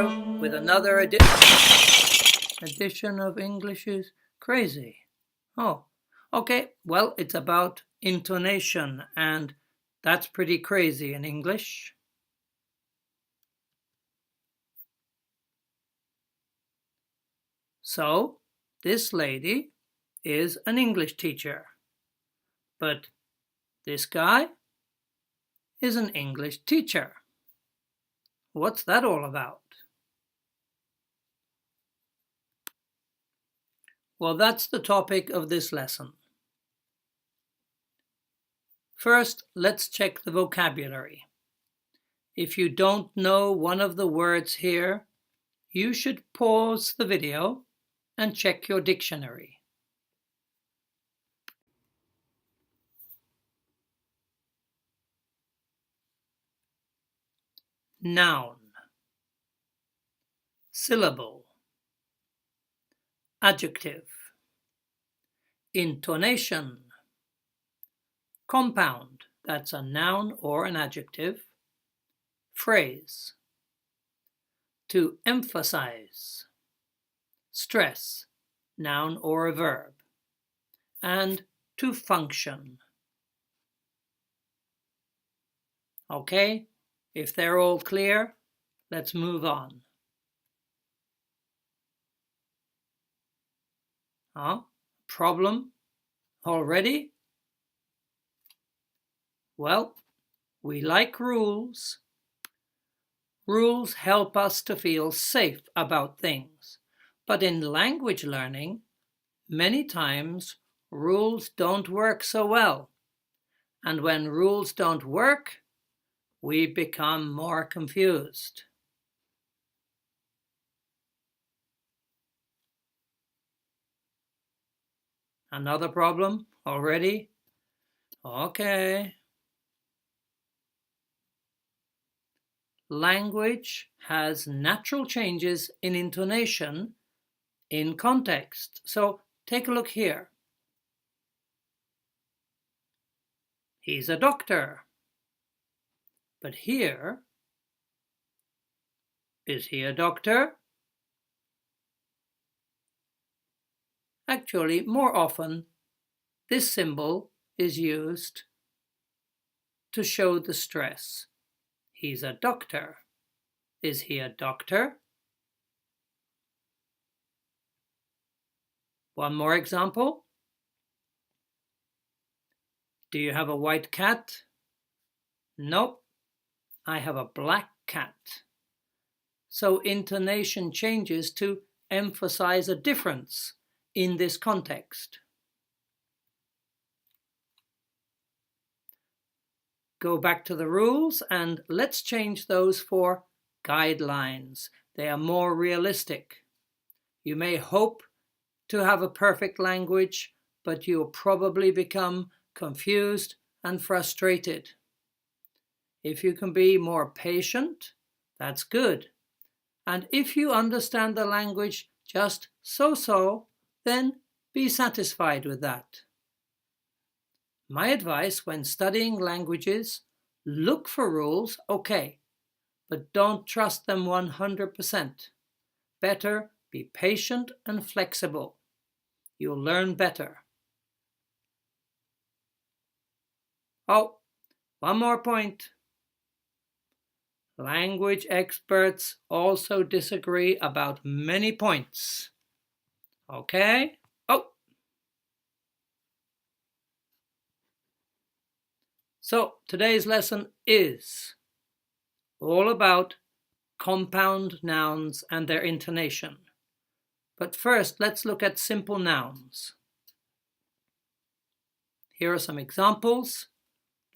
here with another edition of English is Crazy. Oh, okay, well, it's about intonation, and that's pretty crazy in English. So, this lady is an English teacher, but this guy is an English teacher. What's that all about? Well, that's the topic of this lesson. First, let's check the vocabulary. If you don't know one of the words here, you should pause the video and check your dictionary. Noun, syllable, adjective, intonation, compound, that's a noun or an adjective, phrase, to emphasize, stress, noun or a verb, and to function. Okay, if they're all clear, let's move on. Problem already? Well, we like rules. Rules help us to feel safe about things. But in language learning, many times rules don't work so well. And when rules don't work, we become more confused. Another problem already? Okay. Language has natural changes in intonation in context. So take a look here. He's a doctor. But here, is he a doctor? Actually, more often, this symbol is used to show the stress. He's a doctor. Is he a doctor? One more example. Do you have a white cat? Nope, I have a black cat. So intonation changes to emphasize a difference in this context. Go back to the rules and let's change those for guidelines. They are more realistic. You may hope to have a perfect language, but you'll probably become confused and frustrated. If you can be more patient, that's good. And if you understand the language just so-so, then be satisfied with that. My advice when studying languages, look for rules, okay, but don't trust them 100%. Better be patient and flexible. You'll learn better. Oh, one more point. Language experts also disagree about many points. Okay? So today's lesson is all about compound nouns and their intonation. But first, let's look at simple nouns. Here are some examples.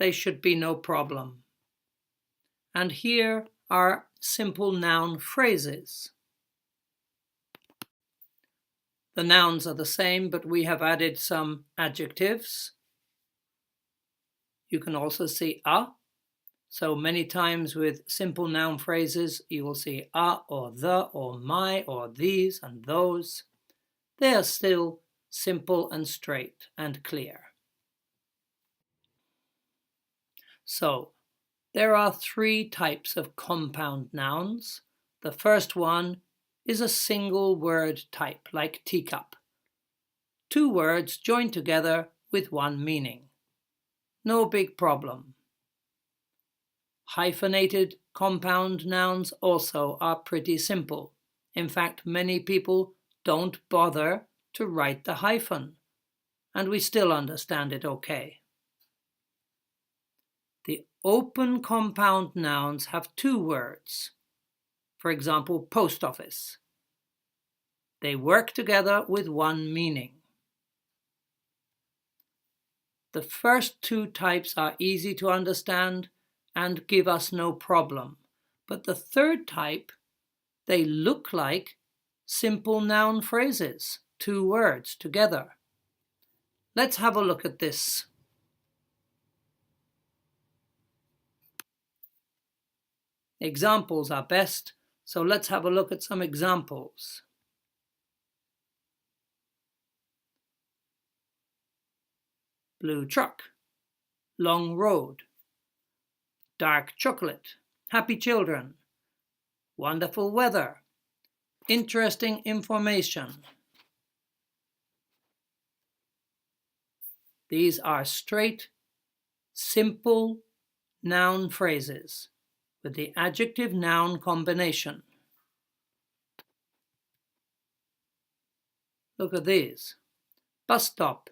They should be no problem. And here are simple noun phrases. The nouns are the same, but we have added some adjectives. You can also see a. So many times with simple noun phrases, you will see a or the or my or these and those. They are still simple and straight and clear. So there are three types of compound nouns. The first one is a single word type, like teacup. 2 words joined together with one meaning. No big problem. Hyphenated compound nouns also are pretty simple. In fact, many people don't bother to write the hyphen, and we still understand it okay. The open compound nouns have 2 words. For example, post office. They work together with one meaning. The first 2 types are easy to understand and give us no problem. But the third type, they look like simple noun phrases, 2 words together. Let's have a look at this. Examples are best, so let's have a look at some examples. Blue truck, long road, dark chocolate, happy children, wonderful weather, interesting information. These are straight, simple noun phrases with the adjective-noun combination. Look at these. Bus stop,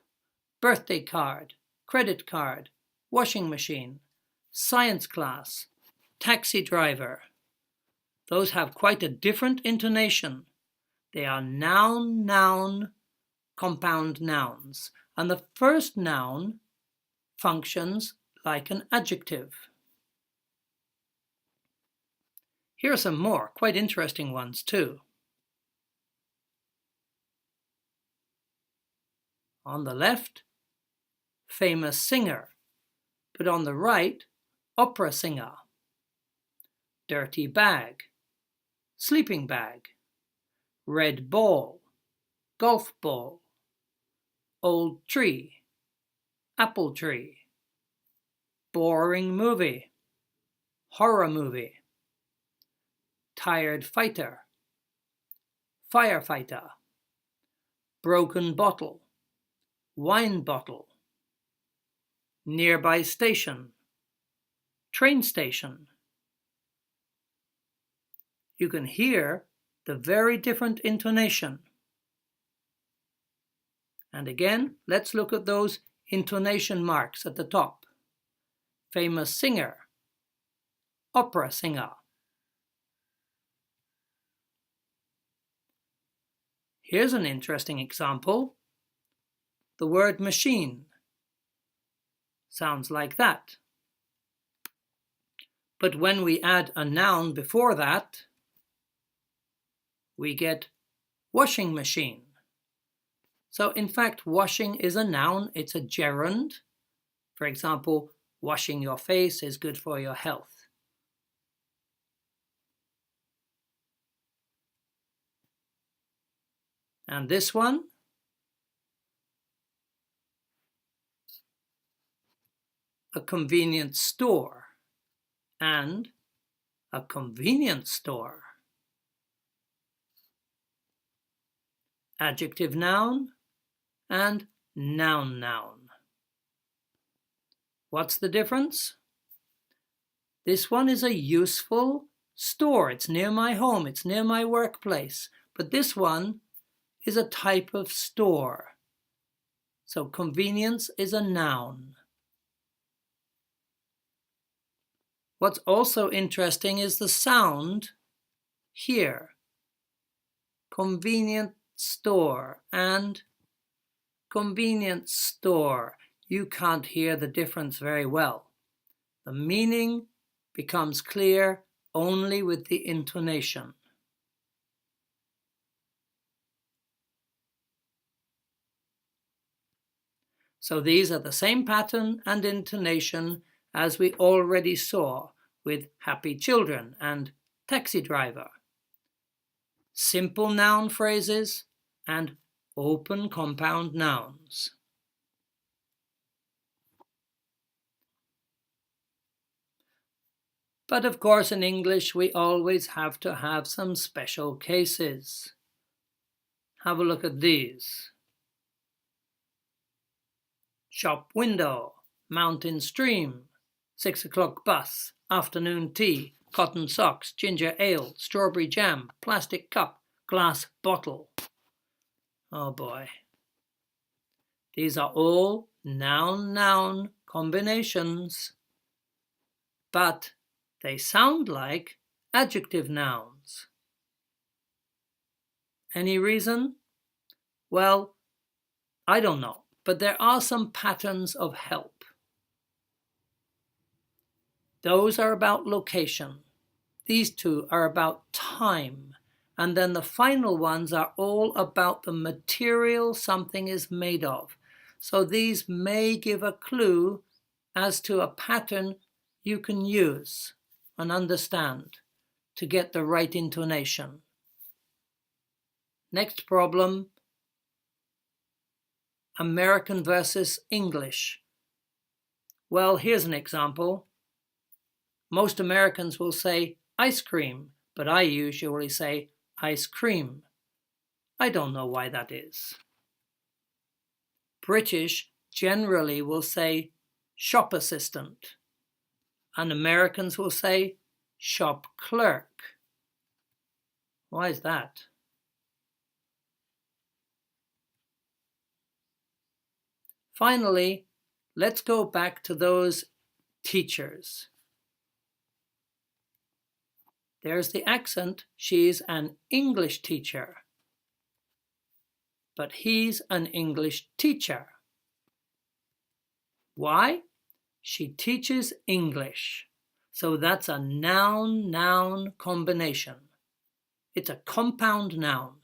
birthday card, credit card, washing machine, science class, taxi driver. Those have quite a different intonation. They are noun, compound nouns, and the first noun functions like an adjective. Here are some more, quite interesting ones too. On the left, famous singer, but on the right, opera singer. Dirty bag, sleeping bag, red ball, golf ball, old tree, apple tree, boring movie, horror movie, tired fighter, firefighter, broken bottle, wine bottle, nearby station, train station. You can hear the very different intonation. And again, let's look at those intonation marks at the top. Famous singer, opera singer. Here's an interesting example. The word machine sounds like that. But when we add a noun before that, we get washing machine. So in fact, washing is a noun, it's a gerund. For example, washing your face is good for your health. And this one, a convenience store and a convenience store. Adjective noun and noun. What's the difference? This one is a useful store. It's near my home, it's near my workplace. But this one is a type of store. So convenience is a noun. What's also interesting is the sound here. Convenient store and convenience store. You can't hear the difference very well. The meaning becomes clear only with the intonation. So these are the same pattern and intonation as we already saw with happy children and taxi driver. Simple noun phrases and open compound nouns. But of course in English we always have to have some special cases. Have a look at these. Shop window, mountain stream, 6 o'clock bus, afternoon tea, cotton socks, ginger ale, strawberry jam, plastic cup, glass bottle. Oh boy. These are all noun-noun combinations, but they sound like adjective nouns. Any reason? Well, I don't know, but there are some patterns of help. Those are about location. These two are about time. And then the final ones are all about the material something is made of. So these may give a clue as to a pattern you can use and understand to get the right intonation. Next problem, American versus English. Well, here's an example. Most Americans will say ice cream, but I usually say ice cream. I don't know why that is. British generally will say shop assistant, and Americans will say shop clerk. Why is that? Finally, let's go back to those teachers. There's the accent. She's an English teacher. But he's an English teacher. Why? She teaches English. So that's a noun-noun combination. It's a compound noun.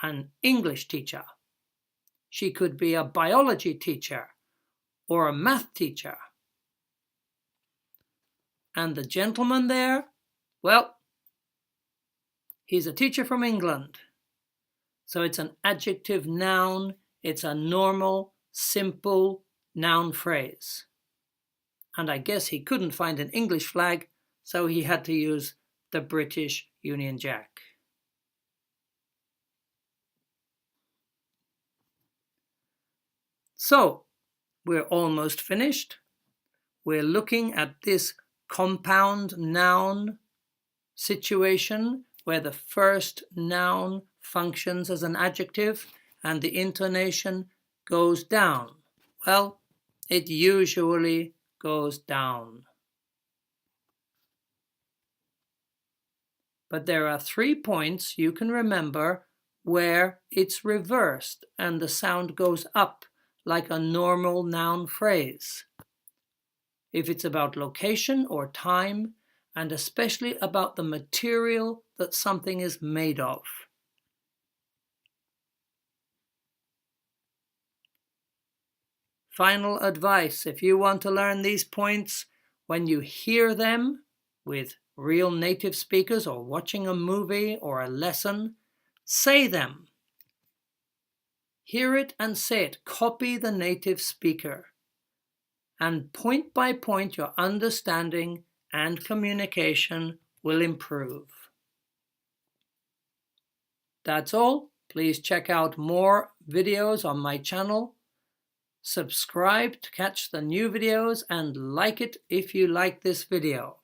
An English teacher. She could be a biology teacher or a math teacher. And the gentleman there? Well, he's a teacher from England. So it's an adjective noun. It's a normal, simple noun phrase. And I guess he couldn't find an English flag, so he had to use the British Union Jack. So, we're almost finished. We're looking at this compound noun situation where the first noun functions as an adjective and the intonation goes down. Well, it usually goes down. But there are 3 points you can remember where it's reversed and the sound goes up like a normal noun phrase. If it's about location or time, and especially about the material that something is made of. Final advice, if you want to learn these points, when you hear them with real native speakers or watching a movie or a lesson, say them. Hear it and say it. Copy the native speaker. And point by point, your understanding and communication will improve. That's all. Please check out more videos on my channel. Subscribe to catch the new videos and like it if you like this video.